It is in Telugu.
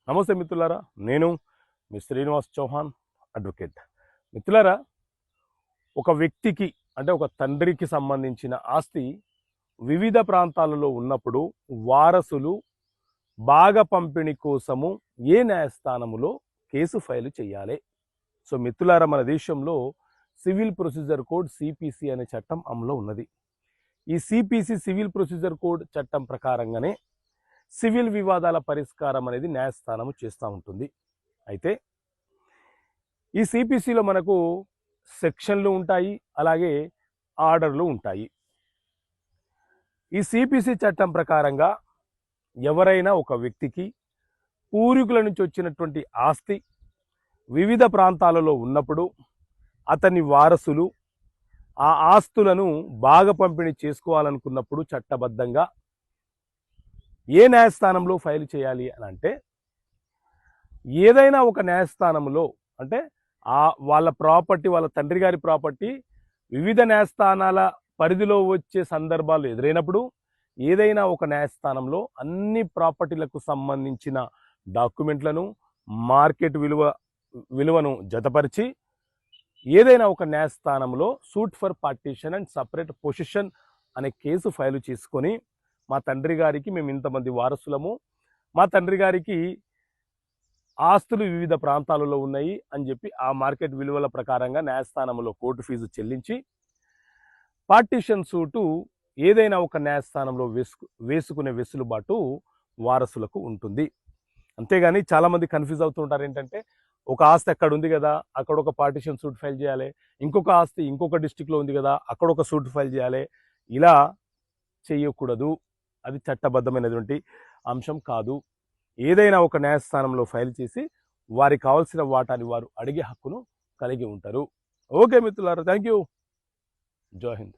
నమస్తే మిత్రులారా, నేను మీ శ్రీనివాస్ చౌహాన్ అడ్వకేట్. మిత్రులారా, ఒక వ్యక్తికి అంటే ఒక తండ్రికి సంబంధించిన ఆస్తి వివిధ ప్రాంతాలలో ఉన్నప్పుడు వారసులు భాగ పంపిణీ కోసము ఏ న్యాయస్థానములో కేసు ఫైలు చేయాలి? సో మిత్రులారా, మన దేశంలో సివిల్ ప్రొసీజర్ కోడ్ సిపిసి అనే చట్టం అమల్లో ఉన్నది. ఈ సిపిసి సివిల్ ప్రొసీజర్ కోడ్ చట్టం ప్రకారంగానే సివిల్ వివాదాల పరిష్కారం అనేది న్యాయస్థానము చేస్తూ ఉంటుంది. అయితే ఈ సిపిసిలో మనకు సెక్షన్లు ఉంటాయి, అలాగే ఆర్డర్లు ఉంటాయి. ఈ సిపిసి చట్టం ప్రకారంగా ఎవరైనా ఒక వ్యక్తికి పూర్వీకుల నుంచి వచ్చినటువంటి ఆస్తి వివిధ ప్రాంతాలలో ఉన్నప్పుడు అతని వారసులు ఆ ఆస్తులను భాగ పంపిణీ చేసుకోవాలనుకున్నప్పుడు చట్టబద్ధంగా ఏ న్యాయస్థానంలో ఫైల్ చేయాలి అని అంటే, ఏదైనా ఒక న్యాయస్థానంలో అంటే వాళ్ళ ప్రాపర్టీ, వాళ్ళ తండ్రి గారి ప్రాపర్టీ వివిధ న్యాయస్థానాల పరిధిలో వచ్చే సందర్భాలు ఎదురైనప్పుడు ఏదైనా ఒక న్యాయస్థానంలో అన్ని ప్రాపర్టీలకు సంబంధించిన డాక్యుమెంట్లను, మార్కెట్ విలువను జతపరిచి ఏదైనా ఒక న్యాయస్థానంలో suit for partition and separate position అనే కేసు ఫైలు చేసుకొని, మా తండ్రి గారికి మేము ఇంతమంది వారసులము, మా తండ్రి గారికి ఆస్తులు వివిధ ప్రాంతాలలో ఉన్నాయి అని చెప్పి ఆ మార్కెట్ విలువల ప్రకారంగా న్యాయస్థానంలో కోర్టు ఫీజు చెల్లించి పార్టీషన్ సూటు ఏదైనా ఒక న్యాయస్థానంలో వేసుకునే వెసులుబాటు వారసులకు ఉంటుంది. అంతేగాని చాలామంది కన్ఫ్యూజ్ అవుతుంటారు. ఏంటంటే, ఒక ఆస్తి అక్కడ ఉంది కదా, అక్కడ ఒక పార్టీషన్ సూట్ ఫైల్ చేయాలి, ఇంకొక ఆస్తి ఇంకొక డిస్టిక్లో ఉంది కదా, అక్కడ ఒక సూట్ ఫైల్ చేయాలి. ఇలా చేయకూడదు. అది చట్టబద్ధమైనటువంటి అంశం కాదు. ఏదైనా ఒక న్యాయస్థానంలో ఫైల్ చేసి వారికి కావాల్సిన వాటాని వారు అడిగే హక్కును కలిగి ఉంటారు. ఓకే మిత్రులారా, థ్యాంక్ యూ. జై హింద్.